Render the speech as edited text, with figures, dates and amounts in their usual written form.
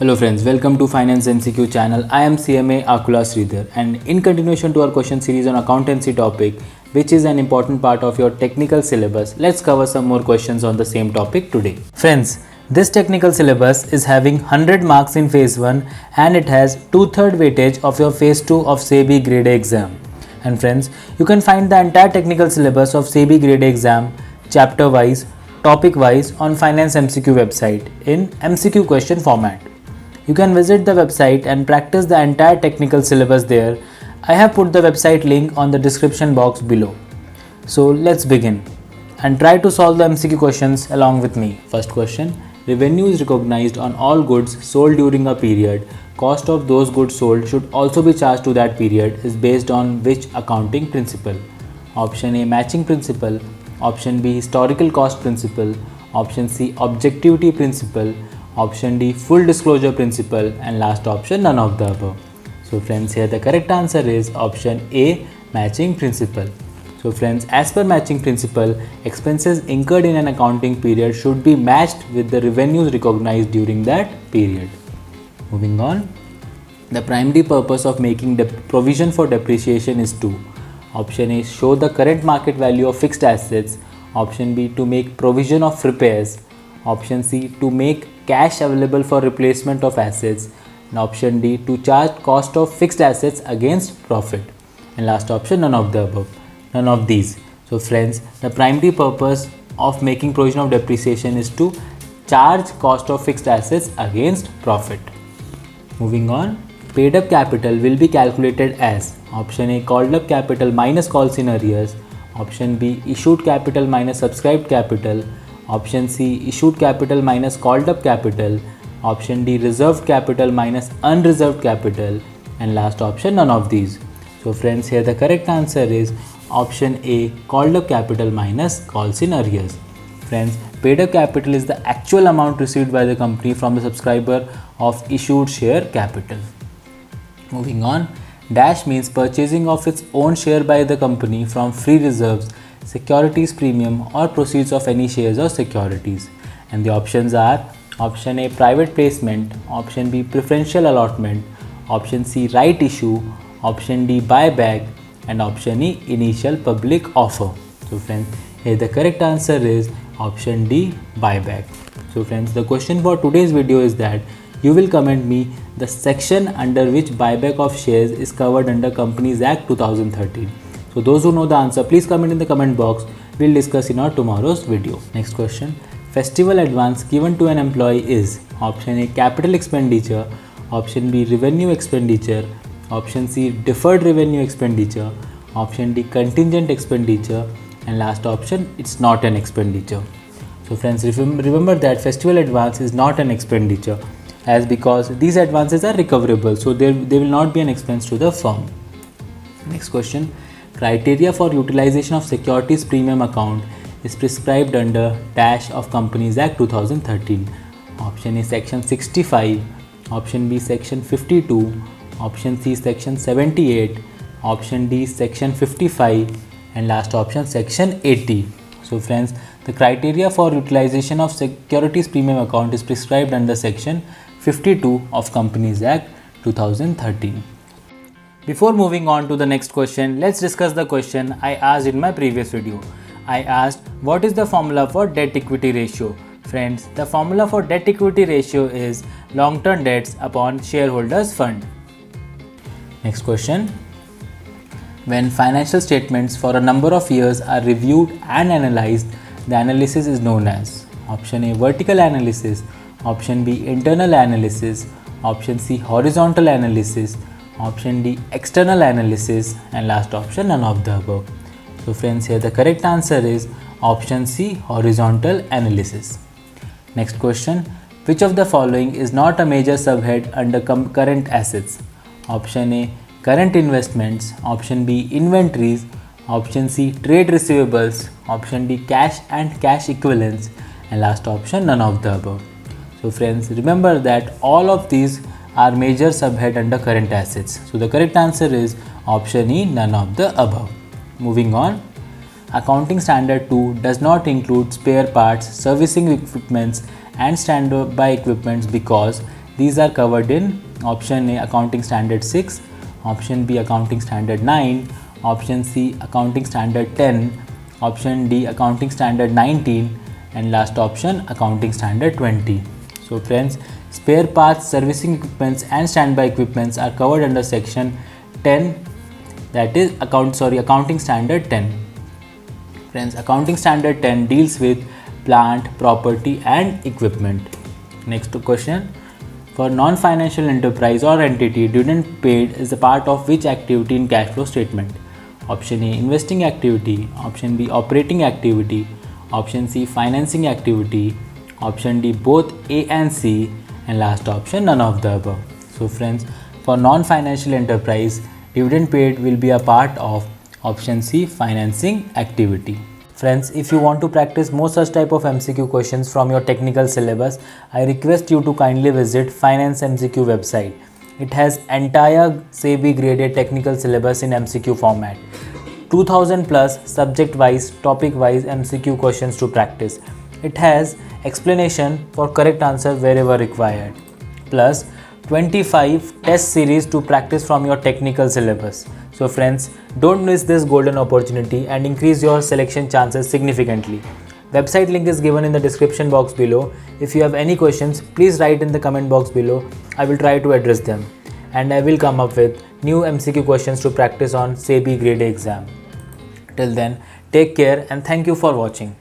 Hello friends, welcome to Finance MCQ channel. I am CMA Akula Sridhar, and in continuation to our question series on accountancy topic, which is an important part of your technical syllabus, let's cover some more questions on the same topic today. Friends, this technical syllabus is having 100 marks in phase 1 and it has 2/3 weightage of your phase 2 of SEBI grade A exam. And friends, you can find the entire technical syllabus of SEBI grade A exam chapter wise, topic wise on Finance MCQ website in MCQ question format. You can visit the website and practice the entire technical syllabus there. I have put the website link on the description box below. So let's begin and try to solve the MCQ questions along with me. First question, revenue is recognized on all goods sold during a period. Cost of those goods sold should also be charged to that period is based on which accounting principle? Option A, matching principle. Option B, historical cost principle. Option C, objectivity principle. Option D, full disclosure principle, and last option, none of the above. So friends, here the correct answer is option A, matching principle. So friends, as per matching principle, expenses incurred in an accounting period should be matched with the revenues recognized during that period. Moving on, the primary purpose of making the provision for depreciation is to: option A, show the current market value of fixed assets. Option B, to make provision of repairs. Option C, to make cash available for replacement of assets, and option D, to charge cost of fixed assets against profit, and last option, none of the above, none of these. So friends, the primary purpose of making provision of depreciation is to charge cost of fixed assets against profit. Moving on, paid up capital will be calculated as: option A, called up capital minus calls in arrears. Option B, issued capital minus subscribed capital. Option C, issued capital minus called up capital. Option D, reserved capital minus unreserved capital, and last option, none of these. So friends, here the correct answer is option A, called up capital minus calls in arrears. Friends, paid up capital is the actual amount received by the company from the subscriber of issued share capital. Moving on, dash means purchasing of its own share by the company from free reserves, securities premium, or proceeds of any shares or securities. And the options are: option A, private placement. Option B, preferential allotment. Option C, right issue. Option D, buyback, and option E, initial public offer. So friends, here the correct answer is option D, buyback. So friends, the question for today's video is that you will comment me the section under which buyback of shares is covered under Companies Act 2013. So those who know the answer, please comment in the comment box. We'll discuss in our tomorrow's video. Next question, festival advance given to an employee is: option A, capital expenditure. Option B, revenue expenditure. Option C, deferred revenue expenditure. Option D, contingent expenditure, and last option, it's not an expenditure. So friends, remember that festival advance is not an expenditure, as because these advances are recoverable, so they will not be an expense to the firm. Next question, criteria for utilization of securities premium account is prescribed under dash of Companies Act 2013. Option A, section 65. Option B, section 52. Option C, section 78. Option D, section 55, and last option, section 80. So friends, the criteria for utilization of securities premium account is prescribed under section 52 of Companies Act 2013. Before moving on to the next question, let's discuss the question I asked in my previous video. I asked, what is the formula for debt equity ratio? Friends, the formula for debt equity ratio is long-term debts upon shareholders fund. Next question, when financial statements for a number of years are reviewed and analyzed, the analysis is known as: option A, vertical analysis. Option B, internal analysis. Option C, horizontal analysis. Option D, external analysis, and last option, none of the above. So friends, here the correct answer is option C, horizontal analysis. Next question, which of the following is not a major subhead under current assets? Option A, current investments. Option B, inventories. Option C, trade receivables. Option D, cash and cash equivalents, and last option, none of the above. So friends, remember that all of these are major subhead under current assets. So the correct answer is option E, none of the above. Moving on, Accounting Standard 2 does not include spare parts, servicing equipments, and standby equipments because These are covered in option A Accounting Standard 6, option B Accounting Standard 9, option C Accounting Standard 10, option D Accounting Standard 19, and last option Accounting Standard 20. So friends, spare parts, servicing equipments and standby equipments are covered under section 10, that is Accounting Standard 10. Friends, Accounting Standard 10 deals with plant, property and equipment. Next question. For non-financial enterprise or entity, dividend paid is a part of which activity in cash flow statement? Option A investing activity, option B operating activity, option C financing activity, option D both A and C, and last option none of the above. So friends, for non-financial enterprise, dividend paid will be a part of option C financing activity. Friends, if you want to practice more such type of MCQ questions from your technical syllabus, I request you to kindly visit Finance MCQ website. It has entire SEBI graded technical syllabus in MCQ format. 2000 plus subject wise, topic wise MCQ questions to practice. It has explanation for correct answer wherever required. Plus 25 test series to practice from your technical syllabus. So friends, don't miss this golden opportunity and increase your selection chances significantly. Website link is given in the description box below. If you have any questions, please write in the comment box below. I will try to address them. And I will come up with new MCQ questions to practice on SEBI grade A exam. Till then, take care and thank you for watching.